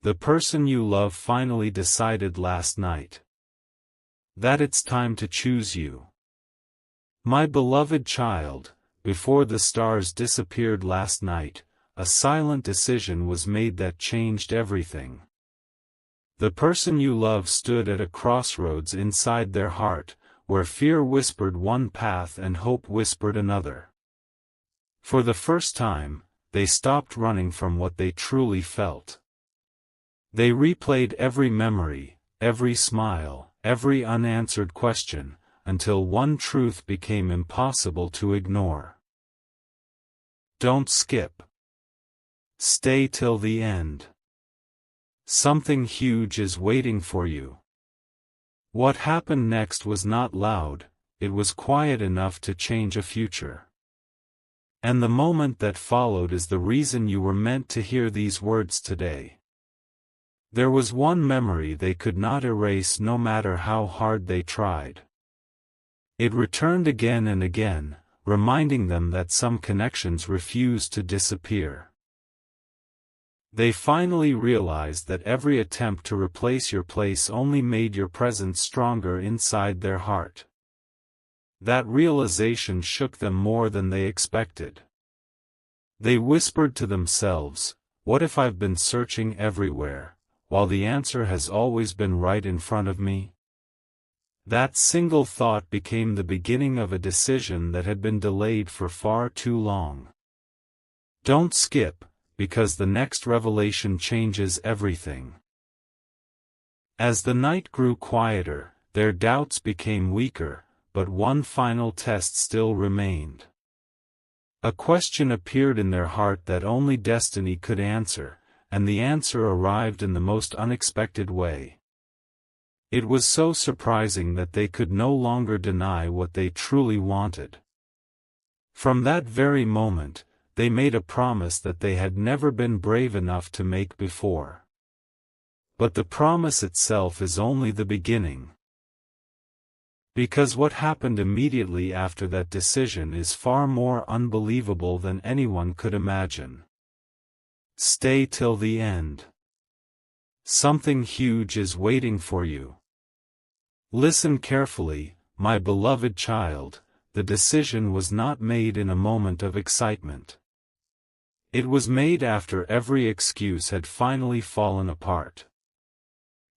The person you love finally decided last night that it's time to choose you. My beloved child, before the stars disappeared last night, a silent decision was made that changed everything. The person you love stood at a crossroads inside their heart, where fear whispered one path and hope whispered another. For the first time, they stopped running from what they truly felt. They replayed every memory, every smile, every unanswered question, until one truth became impossible to ignore. Don't skip. Stay till the end. Something huge is waiting for you. What happened next was not loud, it was quiet enough to change a future. And the moment that followed is the reason you were meant to hear these words today. There was one memory they could not erase no matter how hard they tried. It returned again and again, reminding them that some connections refuse to disappear. They finally realized that every attempt to replace your place only made your presence stronger inside their heart. That realization shook them more than they expected. They whispered to themselves, "What if I've been searching everywhere, while the answer has always been right in front of me?" That single thought became the beginning of a decision that had been delayed for far too long. Don't skip, because the next revelation changes everything. As the night grew quieter, their doubts became weaker, but one final test still remained. A question appeared in their heart that only destiny could answer, and the answer arrived in the most unexpected way. It was so surprising that they could no longer deny what they truly wanted. From that very moment, they made a promise that they had never been brave enough to make before. But the promise itself is only the beginning. Because what happened immediately after that decision is far more unbelievable than anyone could imagine. Stay till the end. Something huge is waiting for you. Listen carefully, my beloved child, the decision was not made in a moment of excitement. It was made after every excuse had finally fallen apart.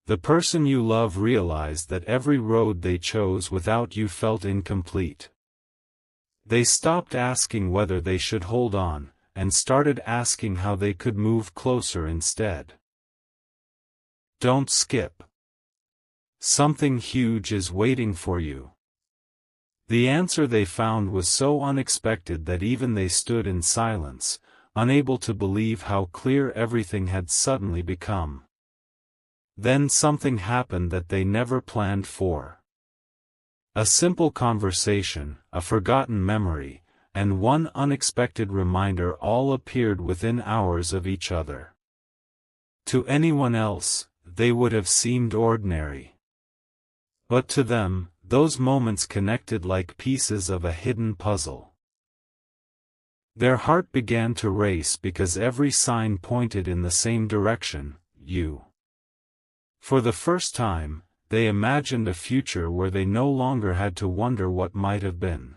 The person you love realized that every road they chose without you felt incomplete. They stopped asking whether they should hold on, and started asking how they could move closer instead. Don't skip. Something huge is waiting for you. The answer they found was so unexpected that even they stood in silence, unable to believe how clear everything had suddenly become. Then something happened that they never planned for. A simple conversation, a forgotten memory, and one unexpected reminder all appeared within hours of each other. To anyone else, they would have seemed ordinary. But to them, those moments connected like pieces of a hidden puzzle. Their heart began to race because every sign pointed in the same direction, you. For the first time, they imagined a future where they no longer had to wonder what might have been.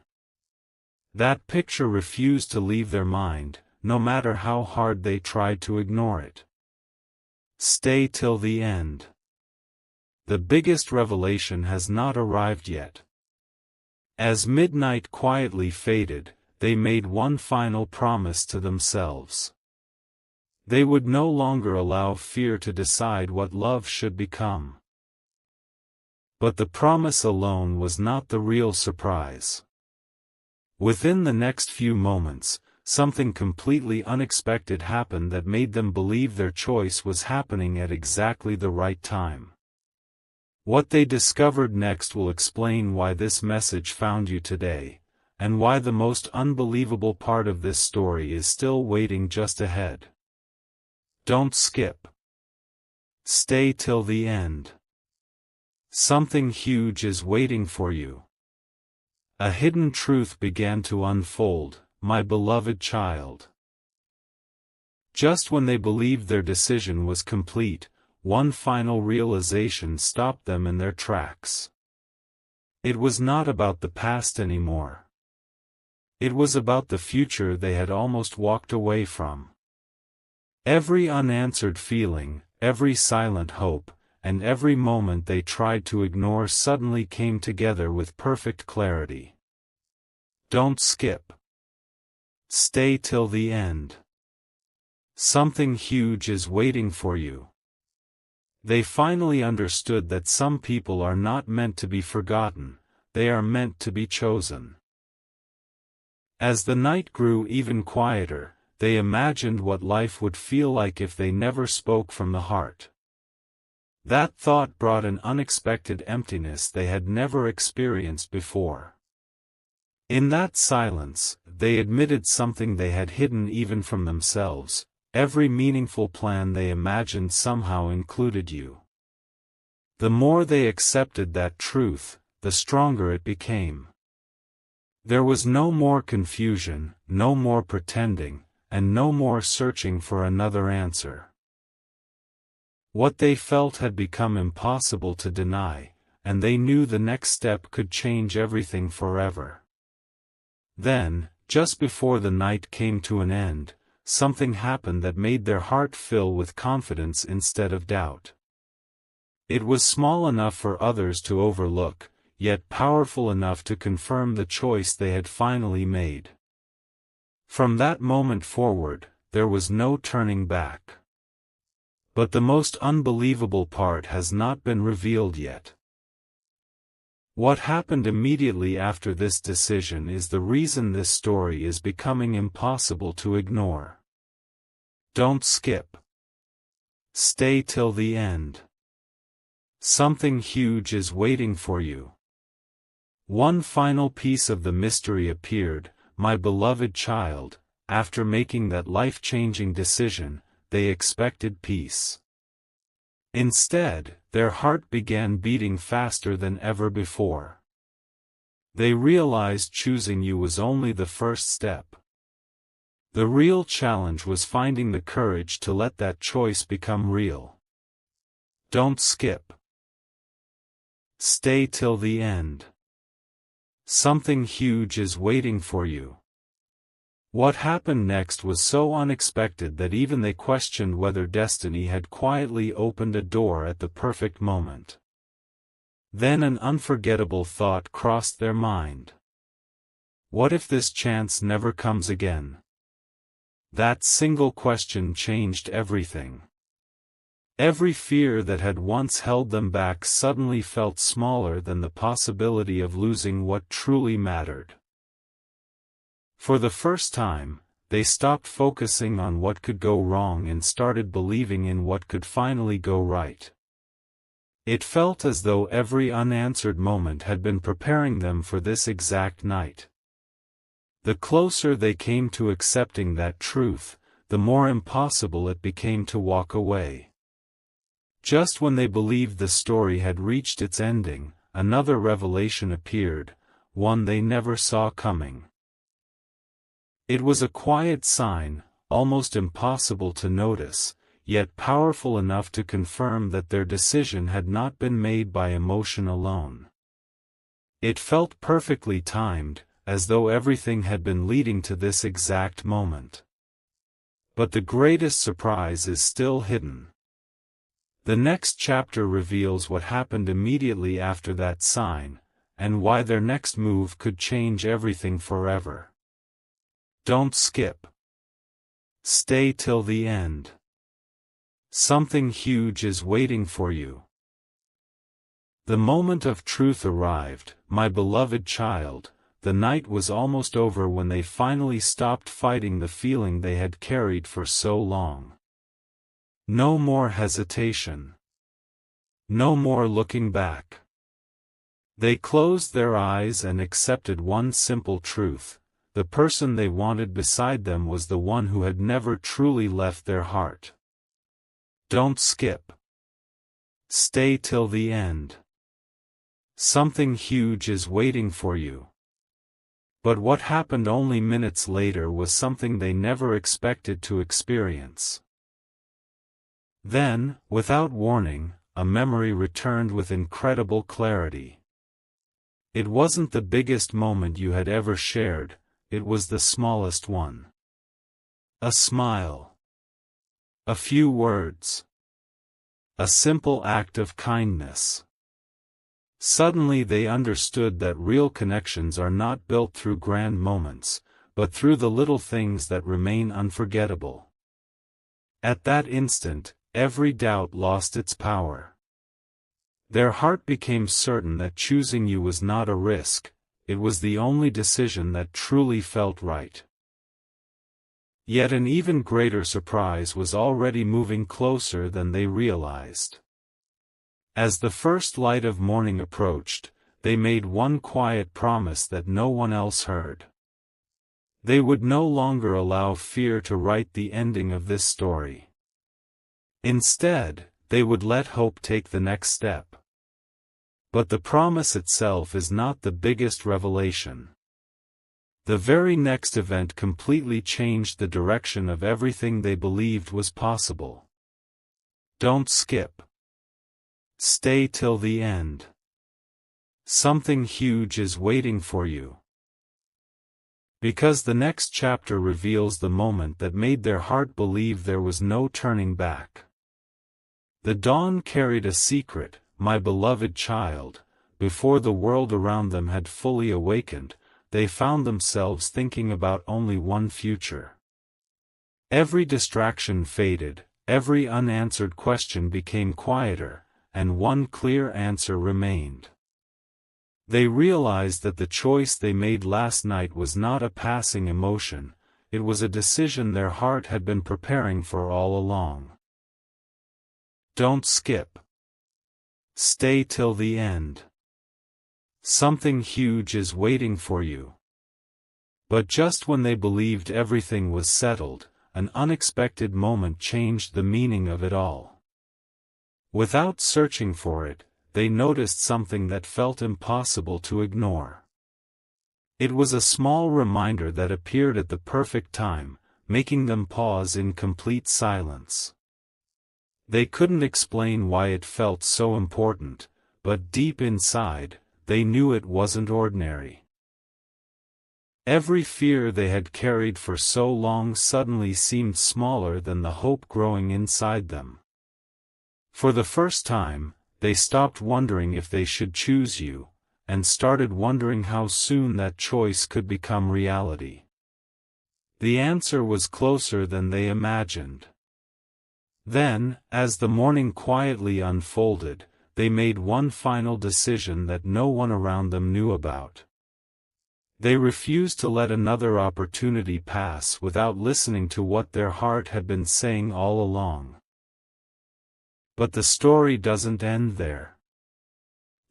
That picture refused to leave their mind, no matter how hard they tried to ignore it. Stay till the end. The biggest revelation has not arrived yet. As midnight quietly faded, they made one final promise to themselves. They would no longer allow fear to decide what love should become. But the promise alone was not the real surprise. Within the next few moments, something completely unexpected happened that made them believe their choice was happening at exactly the right time. What they discovered next will explain why this message found you today, and why the most unbelievable part of this story is still waiting just ahead. Don't skip. Stay till the end. Something huge is waiting for you. A hidden truth began to unfold, my beloved child. Just when they believed their decision was complete, one final realization stopped them in their tracks. It was not about the past anymore. It was about the future they had almost walked away from. Every unanswered feeling, every silent hope, and every moment they tried to ignore suddenly came together with perfect clarity. Don't skip. Stay till the end. Something huge is waiting for you. They finally understood that some people are not meant to be forgotten, they are meant to be chosen. As the night grew even quieter, they imagined what life would feel like if they never spoke from the heart. That thought brought an unexpected emptiness they had never experienced before. In that silence, they admitted something they had hidden even from themselves: every meaningful plan they imagined somehow included you. The more they accepted that truth, the stronger it became. There was no more confusion, no more pretending, and no more searching for another answer. What they felt had become impossible to deny, and they knew the next step could change everything forever. Then, just before the night came to an end, something happened that made their heart fill with confidence instead of doubt. It was small enough for others to overlook, yet powerful enough to confirm the choice they had finally made. From that moment forward, there was no turning back. But the most unbelievable part has not been revealed yet. What happened immediately after this decision is the reason this story is becoming impossible to ignore. Don't skip. Stay till the end. Something huge is waiting for you. One final piece of the mystery appeared: my beloved child, after making that life-changing decision, they expected peace. Instead, their heart began beating faster than ever before. They realized choosing you was only the first step. The real challenge was finding the courage to let that choice become real. Don't skip. Stay till the end. Something huge is waiting for you. What happened next was so unexpected that even they questioned whether destiny had quietly opened a door at the perfect moment. Then an unforgettable thought crossed their mind. What if this chance never comes again? That single question changed everything. Every fear that had once held them back suddenly felt smaller than the possibility of losing what truly mattered. For the first time, they stopped focusing on what could go wrong and started believing in what could finally go right. It felt as though every unanswered moment had been preparing them for this exact night. The closer they came to accepting that truth, the more impossible it became to walk away. Just when they believed the story had reached its ending, another revelation appeared, one they never saw coming. It was a quiet sign, almost impossible to notice, yet powerful enough to confirm that their decision had not been made by emotion alone. It felt perfectly timed, as though everything had been leading to this exact moment. But the greatest surprise is still hidden. The next chapter reveals what happened immediately after that sign, and why their next move could change everything forever. Don't skip. Stay till the end. Something huge is waiting for you. The moment of truth arrived, my beloved child. The night was almost over when they finally stopped fighting the feeling they had carried for so long. No more hesitation. No more looking back. They closed their eyes and accepted one simple truth: the person they wanted beside them was the one who had never truly left their heart. Don't skip. Stay till the end. Something huge is waiting for you. But what happened only minutes later was something they never expected to experience. Then, without warning, a memory returned with incredible clarity. It wasn't the biggest moment you had ever shared, it was the smallest one. A smile. A few words. A simple act of kindness. Suddenly they understood that real connections are not built through grand moments, but through the little things that remain unforgettable. At that instant, every doubt lost its power. Their heart became certain that choosing you was not a risk, it was the only decision that truly felt right. Yet an even greater surprise was already moving closer than they realized. As the first light of morning approached, they made one quiet promise that no one else heard. They would no longer allow fear to write the ending of this story. Instead, they would let hope take the next step. But the promise itself is not the biggest revelation. The very next event completely changed the direction of everything they believed was possible. Don't skip. Stay till the end. Something huge is waiting for you. Because the next chapter reveals the moment that made their heart believe there was no turning back. The dawn carried a secret, my beloved child. Before the world around them had fully awakened, they found themselves thinking about only one future. Every distraction faded, every unanswered question became quieter, and one clear answer remained. They realized that the choice they made last night was not a passing emotion, it was a decision their heart had been preparing for all along. Don't skip. Stay till the end. Something huge is waiting for you. But just when they believed everything was settled, an unexpected moment changed the meaning of it all. Without searching for it, they noticed something that felt impossible to ignore. It was a small reminder that appeared at the perfect time, making them pause in complete silence. They couldn't explain why it felt so important, but deep inside, they knew it wasn't ordinary. Every fear they had carried for so long suddenly seemed smaller than the hope growing inside them. For the first time, they stopped wondering if they should choose you, and started wondering how soon that choice could become reality. The answer was closer than they imagined. Then, as the morning quietly unfolded, they made one final decision that no one around them knew about. They refused to let another opportunity pass without listening to what their heart had been saying all along. But the story doesn't end there.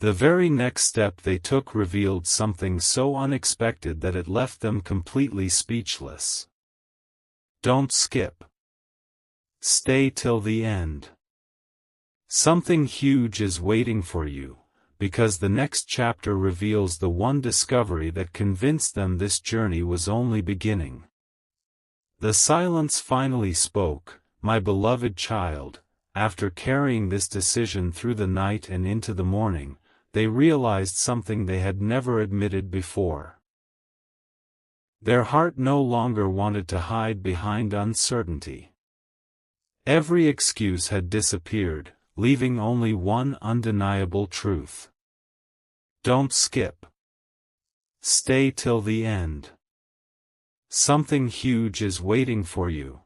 The very next step they took revealed something so unexpected that it left them completely speechless. Don't skip. Stay till the end. Something huge is waiting for you, because the next chapter reveals the one discovery that convinced them this journey was only beginning. The silence finally spoke, my beloved child. After carrying this decision through the night and into the morning, they realized something they had never admitted before. Their heart no longer wanted to hide behind uncertainty. Every excuse had disappeared, leaving only one undeniable truth. Don't skip. Stay till the end. Something huge is waiting for you.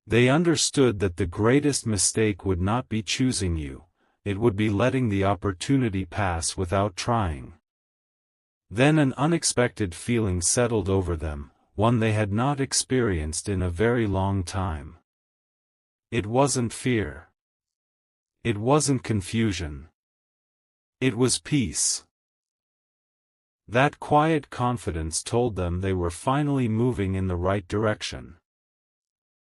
They understood that the greatest mistake would not be choosing you, it would be letting the opportunity pass without trying. Then an unexpected feeling settled over them, one they had not experienced in a very long time. It wasn't fear. It wasn't confusion. It was peace. That quiet confidence told them they were finally moving in the right direction.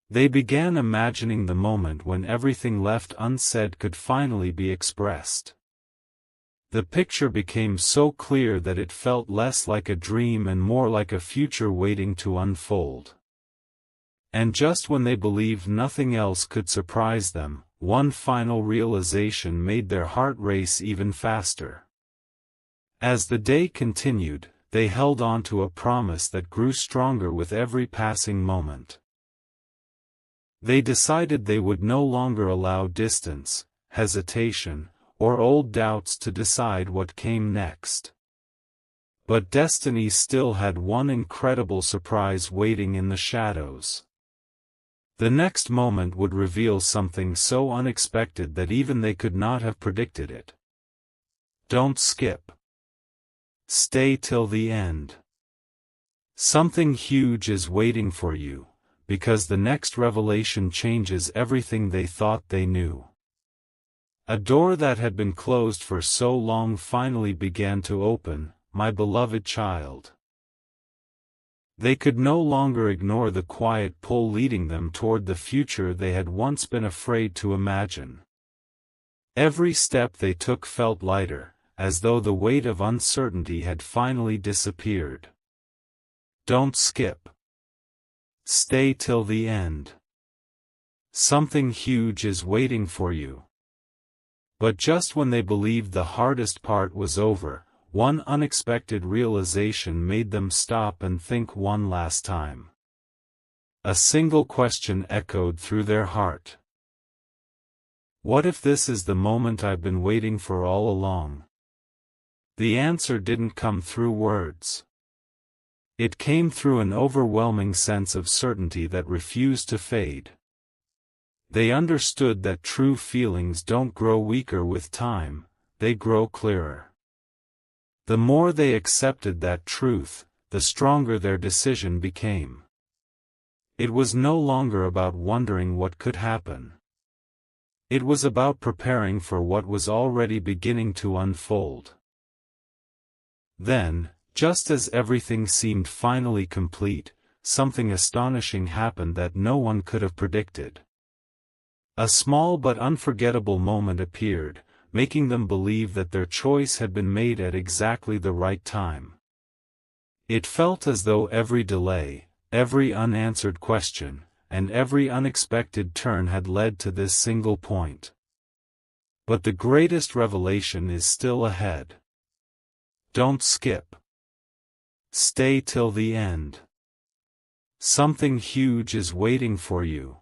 They began imagining the moment when everything left unsaid could finally be expressed. The picture became so clear that it felt less like a dream and more like a future waiting to unfold. And just when they believed nothing else could surprise them, one final realization made their heart race even faster. As the day continued, they held on to a promise that grew stronger with every passing moment. They decided they would no longer allow distance, hesitation, or old doubts to decide what came next. But destiny still had one incredible surprise waiting in the shadows. The next moment would reveal something so unexpected that even they could not have predicted it. Don't skip. Stay till the end. Something huge is waiting for you, because the next revelation changes everything they thought they knew. A door that had been closed for so long finally began to open, my beloved child. They could no longer ignore the quiet pull leading them toward the future they had once been afraid to imagine. Every step they took felt lighter, as though the weight of uncertainty had finally disappeared. Don't skip. Stay till the end. Something huge is waiting for you. But just when they believed the hardest part was over, one unexpected realization made them stop and think one last time. A single question echoed through their heart. What if this is the moment I've been waiting for all along? The answer didn't come through words. It came through an overwhelming sense of certainty that refused to fade. They understood that true feelings don't grow weaker with time, they grow clearer. The more they accepted that truth, the stronger their decision became. It was no longer about wondering what could happen. It was about preparing for what was already beginning to unfold. Then, just as everything seemed finally complete, something astonishing happened that no one could have predicted. A small but unforgettable moment appeared, making them believe that their choice had been made at exactly the right time. It felt as though every delay, every unanswered question, and every unexpected turn had led to this single point. But the greatest revelation is still ahead. Don't skip. Stay till the end. Something huge is waiting for you.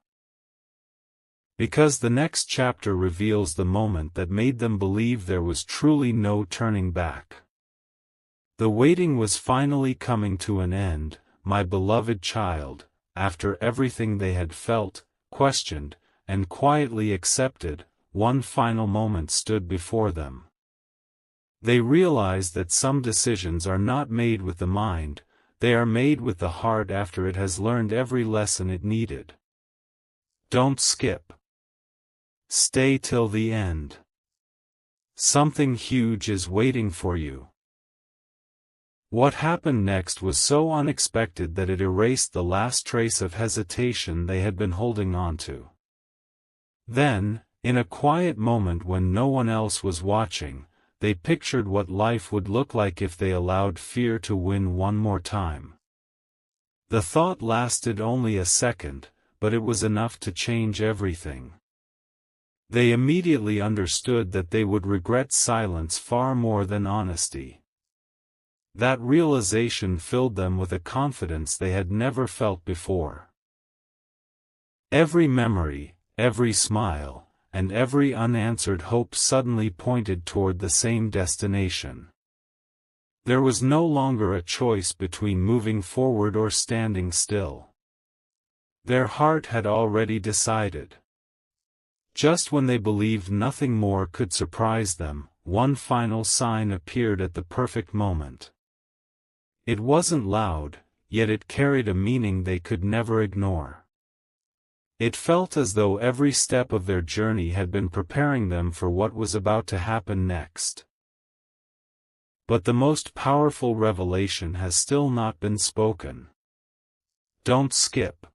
Because the next chapter reveals the moment that made them believe there was truly no turning back. The waiting was finally coming to an end, my beloved child, after everything they had felt, questioned, and quietly accepted, one final moment stood before them. They realized that some decisions are not made with the mind, they are made with the heart after it has learned every lesson it needed. Don't skip. Stay till the end. Something huge is waiting for you. What happened next was so unexpected that it erased the last trace of hesitation they had been holding on to. Then, in a quiet moment when no one else was watching, they pictured what life would look like if they allowed fear to win one more time. The thought lasted only a second, but it was enough to change everything. They immediately understood that they would regret silence far more than honesty. That realization filled them with a confidence they had never felt before. Every memory, every smile, and every unanswered hope suddenly pointed toward the same destination. There was no longer a choice between moving forward or standing still. Their heart had already decided. Just when they believed nothing more could surprise them, one final sign appeared at the perfect moment. It wasn't loud, yet it carried a meaning they could never ignore. It felt as though every step of their journey had been preparing them for what was about to happen next. But the most powerful revelation has still not been spoken. Don't skip.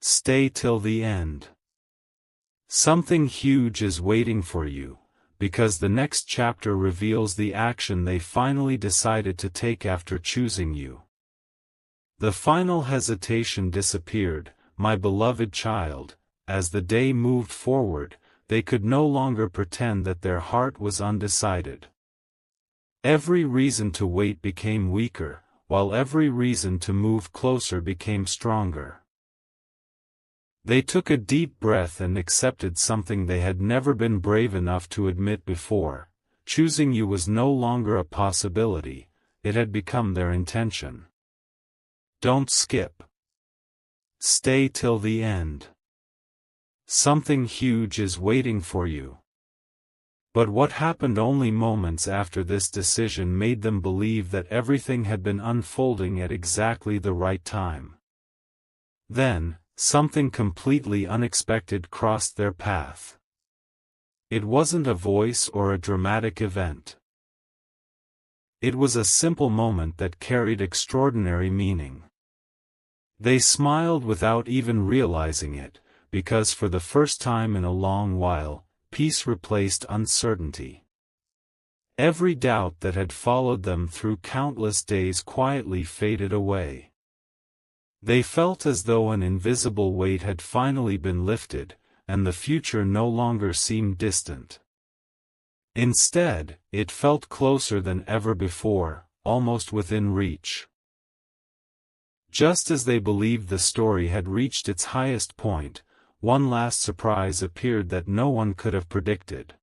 Stay till the end. Something huge is waiting for you, because the next chapter reveals the action they finally decided to take after choosing you. The final hesitation disappeared, my beloved child. As the day moved forward, they could no longer pretend that their heart was undecided. Every reason to wait became weaker, while every reason to move closer became stronger. They took a deep breath and accepted something they had never been brave enough to admit before. Choosing you was no longer a possibility, it had become their intention. Don't skip. Stay till the end. Something huge is waiting for you. But what happened only moments after this decision made them believe that everything had been unfolding at exactly the right time. Then, something completely unexpected crossed their path. It wasn't a voice or a dramatic event. It was a simple moment that carried extraordinary meaning. They smiled without even realizing it, because for the first time in a long while, peace replaced uncertainty. Every doubt that had followed them through countless days quietly faded away. They felt as though an invisible weight had finally been lifted, and the future no longer seemed distant. Instead, it felt closer than ever before, almost within reach. Just as they believed the story had reached its highest point, one last surprise appeared that no one could have predicted.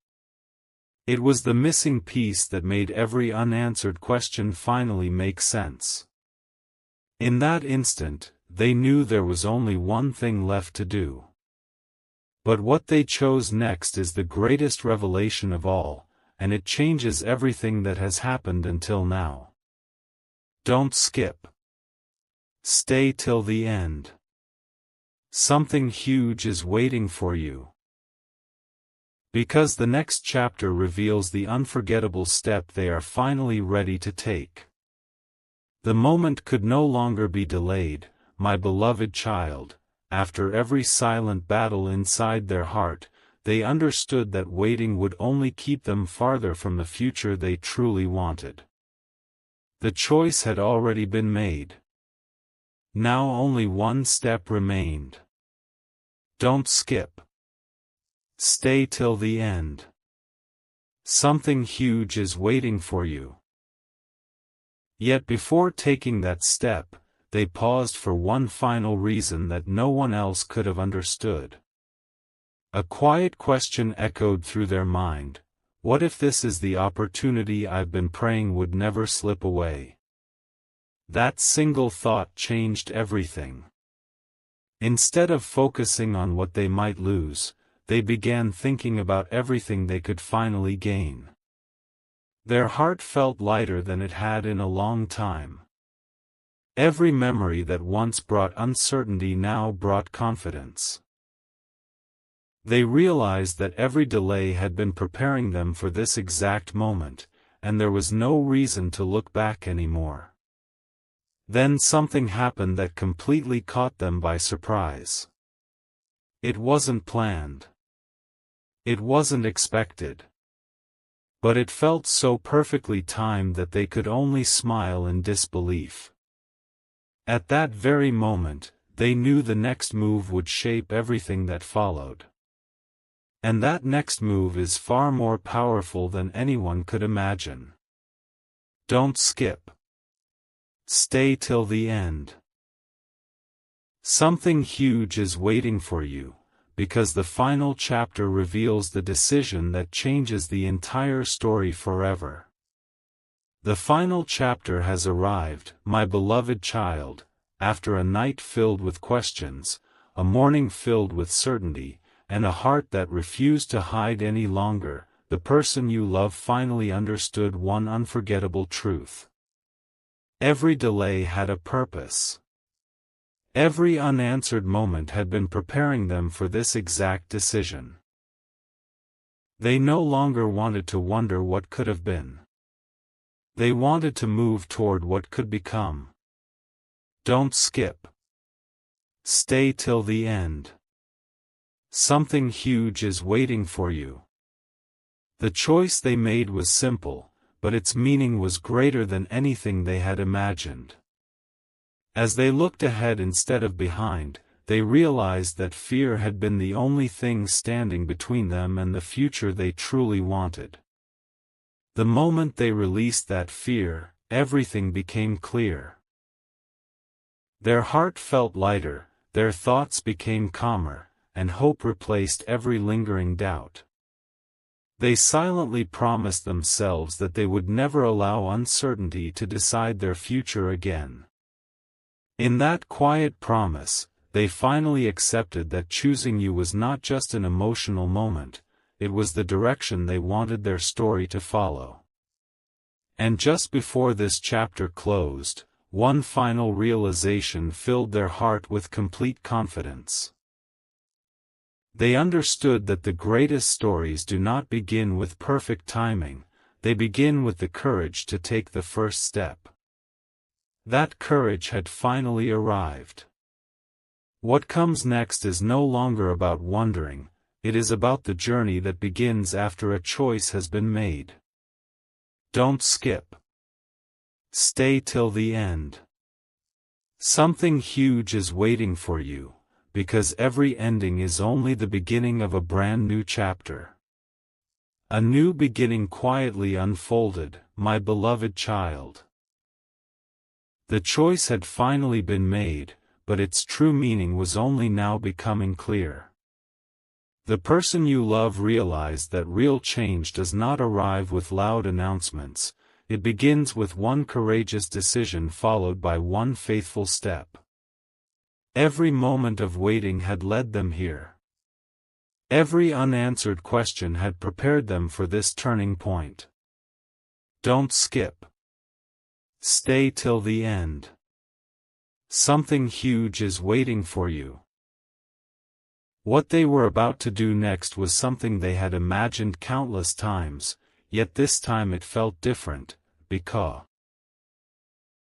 It was the missing piece that made every unanswered question finally make sense. In that instant, they knew there was only one thing left to do. But what they chose next is the greatest revelation of all, and it changes everything that has happened until now. Don't skip. Stay till the end. Something huge is waiting for you. Because the next chapter reveals the unforgettable step they are finally ready to take. The moment could no longer be delayed, my beloved child. After every silent battle inside their heart, they understood that waiting would only keep them farther from the future they truly wanted. The choice had already been made. Now only one step remained. Don't skip. Stay till the end. Something huge is waiting for you. Yet before taking that step, they paused for one final reason that no one else could have understood. A quiet question echoed through their mind: what if this is the opportunity I've been praying would never slip away? That single thought changed everything. Instead of focusing on what they might lose, they began thinking about everything they could finally gain. Their heart felt lighter than it had in a long time. Every memory that once brought uncertainty now brought confidence. They realized that every delay had been preparing them for this exact moment, and there was no reason to look back anymore. Then something happened that completely caught them by surprise. It wasn't planned. It wasn't expected. But it felt so perfectly timed that they could only smile in disbelief. At that very moment, they knew the next move would shape everything that followed. And that next move is far more powerful than anyone could imagine. Don't skip. Stay till the end. Something huge is waiting for you, because the final chapter reveals the decision that changes the entire story forever. The final chapter has arrived, my beloved child. After a night filled with questions, a morning filled with certainty, and a heart that refused to hide any longer, the person you love finally understood one unforgettable truth. Every delay had a purpose. Every unanswered moment had been preparing them for this exact decision. They no longer wanted to wonder what could have been. They wanted to move toward what could become. Don't skip. Stay till the end. Something huge is waiting for you. The choice they made was simple, but its meaning was greater than anything they had imagined. As they looked ahead instead of behind, they realized that fear had been the only thing standing between them and the future they truly wanted. The moment they released that fear, everything became clear. Their heart felt lighter, their thoughts became calmer, and hope replaced every lingering doubt. They silently promised themselves that they would never allow uncertainty to decide their future again. In that quiet promise, they finally accepted that choosing you was not just an emotional moment, it was the direction they wanted their story to follow. And just before this chapter closed, one final realization filled their heart with complete confidence. They understood that the greatest stories do not begin with perfect timing, they begin with the courage to take the first step. That courage had finally arrived. What comes next is no longer about wondering, it is about the journey that begins after a choice has been made. Don't skip. Stay till the end. Something huge is waiting for you, because every ending is only the beginning of a brand new chapter. A new beginning quietly unfolded, my beloved child. The choice had finally been made, but its true meaning was only now becoming clear. The person you love realized that real change does not arrive with loud announcements, it begins with one courageous decision followed by one faithful step. Every moment of waiting had led them here. Every unanswered question had prepared them for this turning point. Don't skip. Stay till the end. Something huge is waiting for you. What they were about to do next was something they had imagined countless times, yet this time it felt different, because